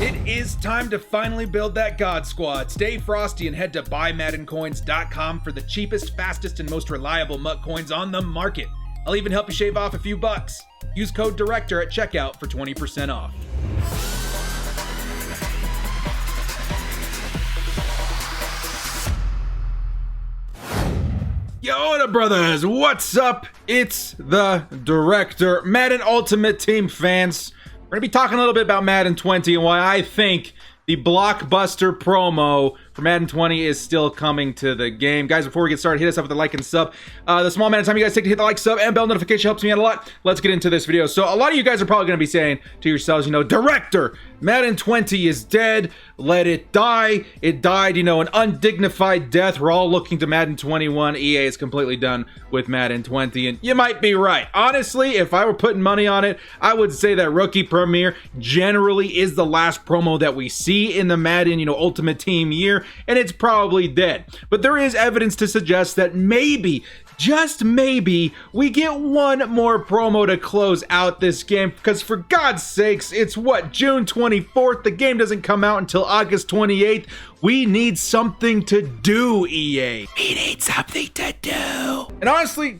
It is time to finally build that God Squad. Stay frosty and head to buymaddencoins.com for the cheapest, fastest, and most reliable MUT coins on the market. I'll even help you shave off a few bucks. Use code DIRECTOR at checkout for 20% off. Yo, what up, brothers? What's up? It's the Director. Madden Ultimate Team fans. We're going to be talking a little bit about Madden 20 and why I think the Blockbuster promo for Madden 20 is still coming to the game. Guys, before we get started, hit us up with a like and sub. The small amount of time you guys take to hit the like, sub, and bell notification helps me out a lot. Let's get into this video. So a lot of you guys are probably going to be saying to yourselves, Director, Madden 20 is dead. Let it die. It died, an undignified death. We're all looking to Madden 21. EA is completely done with Madden 20, and you might be right. Honestly, if I were putting money on it, I would say that Rookie Premiere generally is the last promo that we see in the Madden, Ultimate Team year, and it's probably dead. But there is evidence to suggest that maybe, just maybe, we get one more promo to close out this game, because for God's sakes, it's what, June 24th? The game doesn't come out until August 28th. We need something to do, EA. We need something to do. And honestly,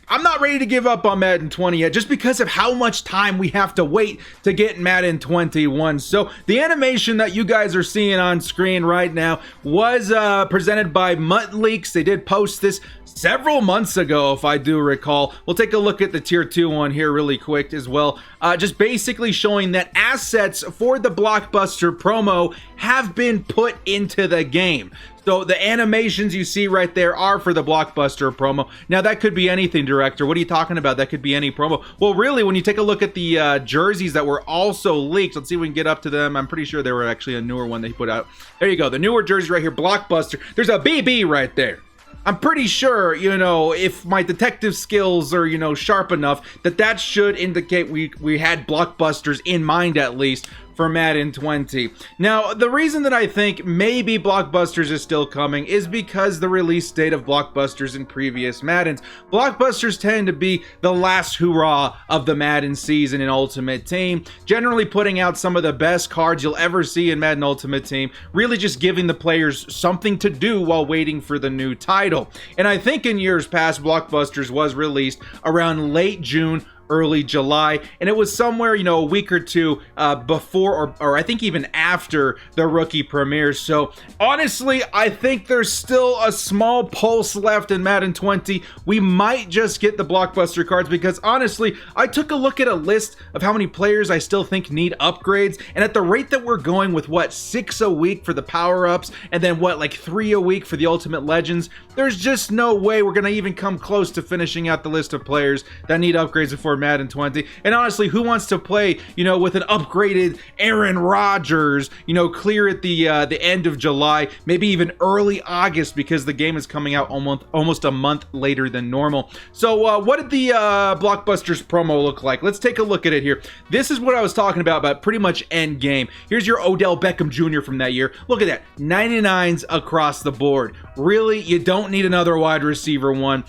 I'm not ready to give up on Madden 20 yet, just because of how much time we have to wait to get Madden 21. So the animation that you guys are seeing on screen right now was presented by MUT Leaks. They did post this several months ago, if I do recall. We'll take a look at the tier 2 one here really quick as well. Just basically showing that assets for the Blockbuster promo have been put into the game. So the animations you see right there are for the Blockbuster promo. Now that could be anything, Director. What are you talking about? That could be any promo. Well, really, when you take a look at the jerseys that were also leaked, let's see if we can get up to them. I'm pretty sure they were actually a newer one they put out. There you go. The newer jersey right here, Blockbuster. There's a BB right there. I'm pretty sure, if my detective skills are, sharp enough, that should indicate we had Blockbusters in mind at least for Madden 20. Now, the reason that I think maybe Blockbusters is still coming is because the release date of Blockbusters in previous Maddens. Blockbusters tend to be the last hurrah of the Madden season in Ultimate Team, generally putting out some of the best cards you'll ever see in Madden Ultimate Team, really just giving the players something to do while waiting for the new title. And I think in years past, Blockbusters was released around late June, early July, and it was somewhere, a week or two before or I think even after the Rookie Premiere. So honestly, I think there's still a small pulse left in Madden 20. We might just get the Blockbuster cards, because honestly, I took a look at a list of how many players I still think need upgrades, and at the rate that we're going with 6 a week for the power-ups, and then 3 a week for the Ultimate Legends, there's just no way we're gonna even come close to finishing out the list of players that need upgrades before Madden 20. And honestly, who wants to play, with an upgraded Aaron Rodgers, clear at the end of July, maybe even early August, because the game is coming out almost a month later than normal. So what did the Blockbusters promo look like? Let's take a look at it here. This is what I was talking about pretty much end game. Here's your Odell Beckham Jr. from that year. Look at that, 99s across the board. Really, you don't need another wide receiver one.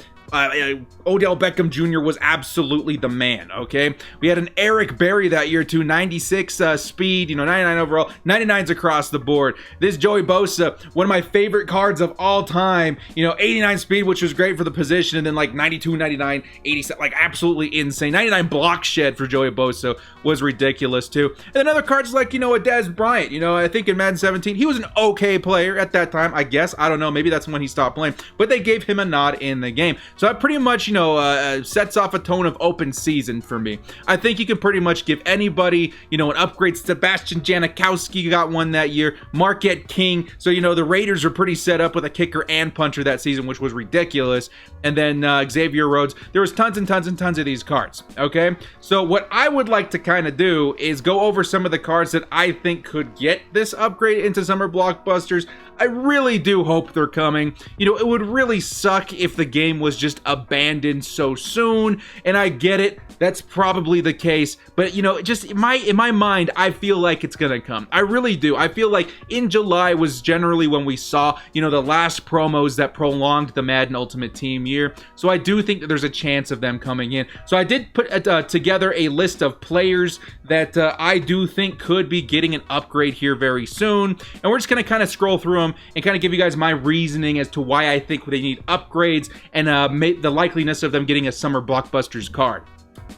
Odell Beckham Jr. was absolutely the man, okay? We had an Eric Berry that year too, 96 speed, 99 overall, 99s across the board. This Joey Bosa, one of my favorite cards of all time, 89 speed, which was great for the position, and then 92, 99, 87, absolutely insane. 99 block shed for Joey Bosa was ridiculous too. And then other cards like, a Dez Bryant, I think in Madden 17, he was an okay player at that time, I guess. I don't know, maybe that's when he stopped playing, but they gave him a nod in the game. So that pretty much, sets off a tone of open season for me. I think you can pretty much give anybody, an upgrade. Sebastian Janikowski got one that year. Marquette King. So, the Raiders were pretty set up with a kicker and puncher that season, which was ridiculous. And then Xavier Rhodes. There was tons and tons and tons of these cards, okay? So what I would like to kind of do is go over some of the cards that I think could get this upgrade into Summer Blockbusters. I really do hope they're coming. You know, it would really suck if the game was just abandoned so soon, and I get it. That's probably the case, but you know, just in my mind, I feel like it's gonna come. I really do. I feel like in July was generally when we saw, you know, the last promos that prolonged the Madden Ultimate Team year. So I do think that there's a chance of them coming in. So I did put together a list of players that I do think could be getting an upgrade here very soon, and we're just gonna kind of scroll through them and kind of give you guys my reasoning as to why I think they need upgrades and the likeliness of them getting a Summer Blockbusters card.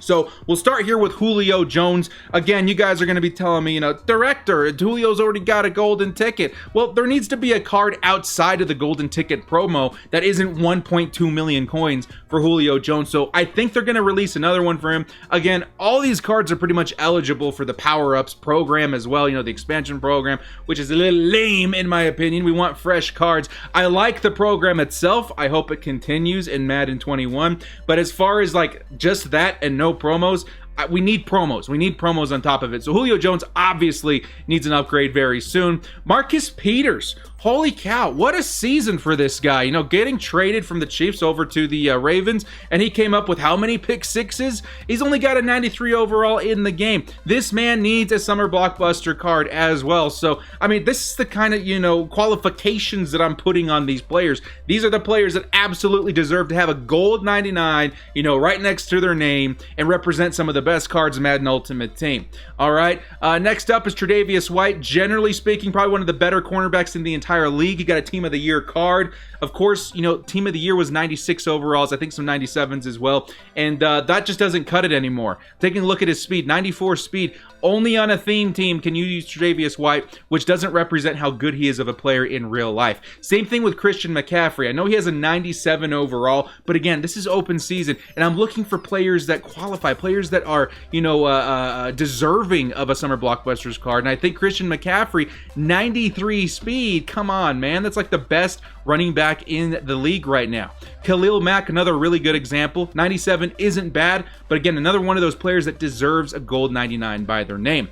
So we'll start here with Julio Jones. Again, you guys are going to be telling me, you know, Director, Julio's already got a golden ticket. Well, there needs to be a card outside of the golden ticket promo that isn't 1.2 million coins for Julio Jones. So I think they're going to release another one for him. Again, all these cards are pretty much eligible for the power-ups program as well, you know, the expansion program, which is a little lame in my opinion. We want fresh cards. I like the program itself. I hope it continues in Madden 21. But as far as like just that and no promos, we need promos. We need promos on top of it. So Julio Jones obviously needs an upgrade very soon. Marcus Peters. Holy cow, what a season for this guy. You know, getting traded from the Chiefs over to the Ravens, and he came up with how many pick sixes? He's only got a 93 overall in the game. This man needs a Summer Blockbuster card as well. So, I mean, this is the kind of, you know, qualifications that I'm putting on these players. These are the players that absolutely deserve to have a gold 99, you know, right next to their name and represent some of the best cards in Madden Ultimate Team. All right, next up is Tre'Davious White. Generally speaking, probably one of the better cornerbacks in the entire league. He got a Team of the Year card. Of course, you know, Team of the Year was 96 overalls. I think some 97s as well. And that just doesn't cut it anymore. Taking a look at his speed, 94 speed. Only on a theme team can you use Tre'Davious White, which doesn't represent how good he is of a player in real life. Same thing with Christian McCaffrey. I know he has a 97 overall, but again, this is open season, and I'm looking for players that qualify, players that are, you know, deserving of a Summer Blockbusters card. And I think Christian McCaffrey, 93 speed, come on, man. That's like the best running back in the league right now. Khalil Mack, another really good example. 97 isn't bad, but again, another one of those players that deserves a gold 99 by their name.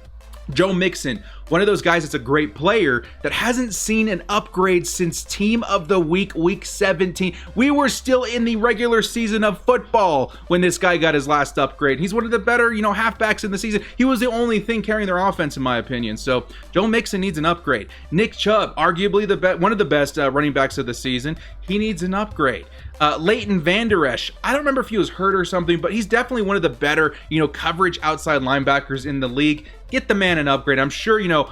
Joe Mixon, one of those guys that's a great player that hasn't seen an upgrade since Team of the Week, Week 17. We were still in the regular season of football when this guy got his last upgrade. He's one of the better, you know, halfbacks in the season. He was the only thing carrying their offense, in my opinion. So Joe Mixon needs an upgrade. Nick Chubb, arguably one of the best running backs of the season. He needs an upgrade. Leighton Vander Esch, I don't remember if he was hurt or something, but he's definitely one of the better, you know, coverage outside linebackers in the league. Get the man an upgrade. I'm sure, you know,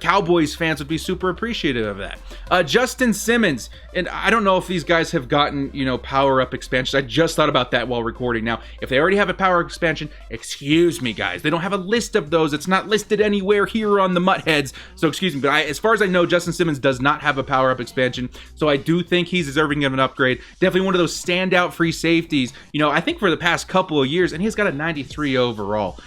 Cowboys fans would be super appreciative of that. Justin Simmons, and I don't know if these guys have gotten, you know, power-up expansions. I just thought about that while recording. Now, if they already have a power expansion, excuse me, guys. They don't have a list of those. It's not listed anywhere here on the Muttheads, so excuse me. But as far as I know, Justin Simmons does not have a power-up expansion, so I do think he's deserving of an upgrade. Definitely one of those standout free safeties, you know, I think for the past couple of years, and he's got a 93 overall.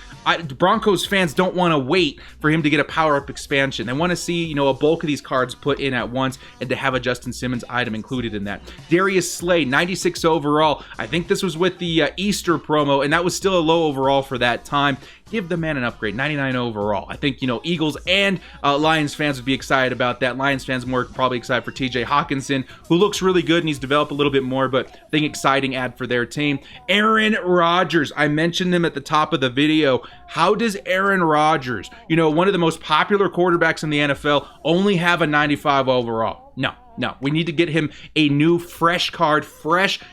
Broncos fans don't want to wait for him to get a power-up expansion. They want to see, you know, a bulk of these cards put in at once and to have a Justin Simmons item included in that. Darius Slay, 96 overall. I think this was with the Easter promo, and that was still a low overall for that time. Give the man an upgrade, 99 overall. I think, you know, Eagles and Lions fans would be excited about that. Lions fans more probably excited for TJ Hawkinson, who looks really good and he's developed a little bit more, but I think exciting ad for their team. Aaron Rodgers, I mentioned him at the top of the video. How does Aaron Rodgers, you know, one of the most popular quarterbacks in the NFL, only have a 95 overall? No, we need to get him a new fresh card,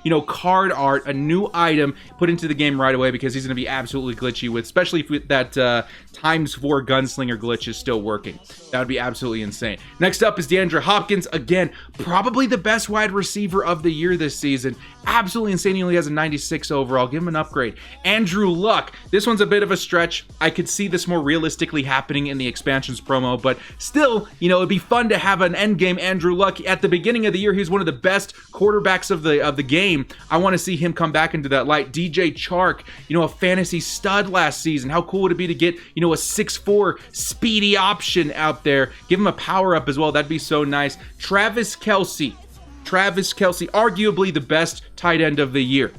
you know, card art, a new item put into the game right away, because he's going to be absolutely glitchy with, especially if that ×4 gunslinger glitch is still working. That would be absolutely insane. Next up is DeAndre Hopkins. Again, probably the best wide receiver of the year this season. Absolutely insane. He only has a 96 overall. Give him an upgrade. Andrew Luck. This one's a bit of a stretch. I could see this more realistically happening in the expansions promo, but still, you know, it'd be fun to have an endgame Andrew Luck. At the beginning of the year, he's one of the best quarterbacks of the game. I want to see him come back into that light. DJ Chark, you know, a fantasy stud last season. How cool would it be to get, you know, a 6'4" speedy option out there? Give him a power up as well. That'd be so nice. Travis Kelce, arguably the best tight end of the year.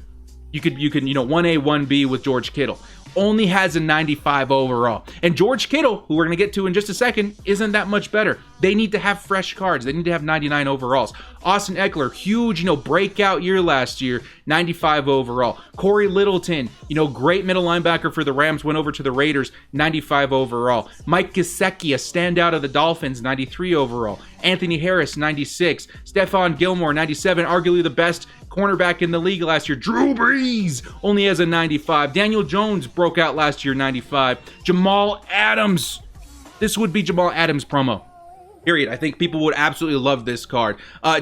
You can, you know, 1A, 1B with George Kittle. only has a 95 overall. And George Kittle, who we're going to get to in just a second, isn't that much better. They need to have fresh cards. They need to have 99 overalls. Austin Eckler, huge, breakout year last year, 95 overall. Corey Littleton, great middle linebacker for the Rams, went over to the Raiders, 95 overall. Mike Gesicki, a standout of the Dolphins, 93 overall. Anthony Harris, 96. Stephon Gilmore, 97, arguably the best cornerback in the league last year. Drew Brees only has a 95. Daniel Jones broke out last year, 95. Jamal Adams. This would be Jamal Adams promo. Period. I think people would absolutely love this card.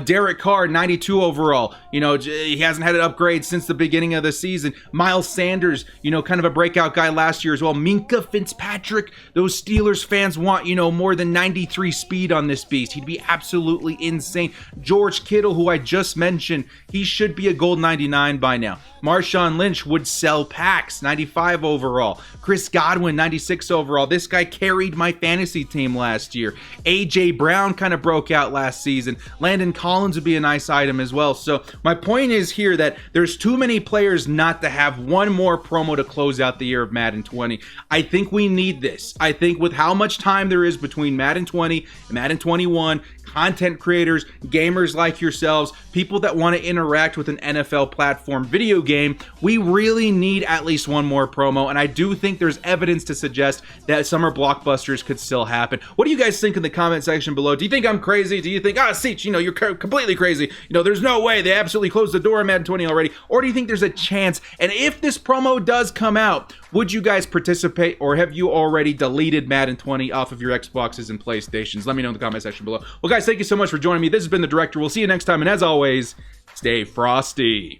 Derek Carr, 92 overall. He hasn't had an upgrade since the beginning of the season. Miles Sanders, kind of a breakout guy last year as well. Minka Fitzpatrick, those Steelers fans want, more than 93 speed on this beast. He'd be absolutely insane. George Kittle, who I just mentioned, he should be a gold 99 by now. Marshawn Lynch would sell packs, 95 overall. Chris Godwin, 96 overall. This guy carried my fantasy team last year. AJ Brown kind of broke out last season. Landon Collins would be a nice item as well. So my point is here that there's too many players not to have one more promo to close out the year of Madden 20. I think we need this. I think with how much time there is between Madden 20 and Madden 21, content creators, gamers like yourselves, people that want to interact with an NFL platform video game, we really need at least one more promo. And I do think there's evidence to suggest that Summer Blockbusters could still happen. What do you guys think in the comment section below? Do you think I'm crazy? Do you think, Seach, you're completely crazy? There's no way. They absolutely closed the door on Madden 20 already. Or do you think there's a chance? And if this promo does come out, would you guys participate, or have you already deleted Madden 20 off of your Xboxes and PlayStations? Let me know in the comment section below. Well, guys, thank you so much for joining me. This has been The Director. We'll see you next time, and as always, stay frosty.